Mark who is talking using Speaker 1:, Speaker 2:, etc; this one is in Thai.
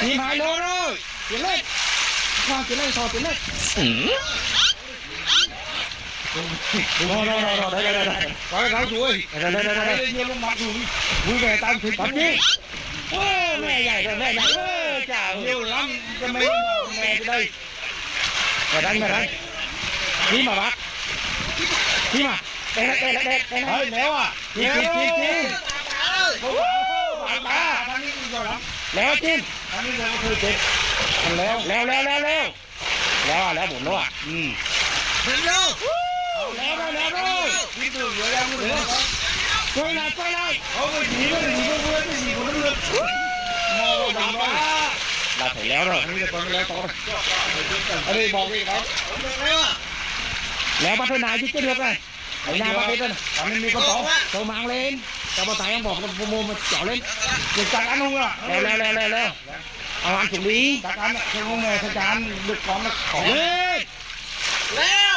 Speaker 1: ทีหายเลยเปลี่ยนเลยข้างเปลี่ยนเลยต่อเปลี่ยนเลยรอได้ช่วยได้เยอะลงมาดูวิ่งไปตามถึงปั๊บนี่โอ้แม่ใหญ่เลยแม่ใหญ่จ้าเร็วล้ำจะไม่แม่จะได้มาดันนี่มาบักนี่มาเด็กแล้วอ่ะกินแล้วจิ้มอันนี้เราเคยเจ็บแล้วผมรู้อ่ะแล้วนี่ตัวเยอะแล้วช่วยเลยเขาไปหนีคนนั้นเลยมองดังเราถึงแล้วเหรออันนี้จะฟังแล้วต่ออันนี้บอกอีกครับแล้วพัฒนาที่จะเลือกไงไอ้หน้าประเทศนั้นอันนี้มีกระป๋องโตมังเล่นกระป๋องไทยยังบอกว่าโมมันเจาะเล่นจุดจัดอันนู้นอ่ะแล้วเอาอันถุงนี้จัดอันเจ้าโง่ไงจัดอันดึกของแล้ว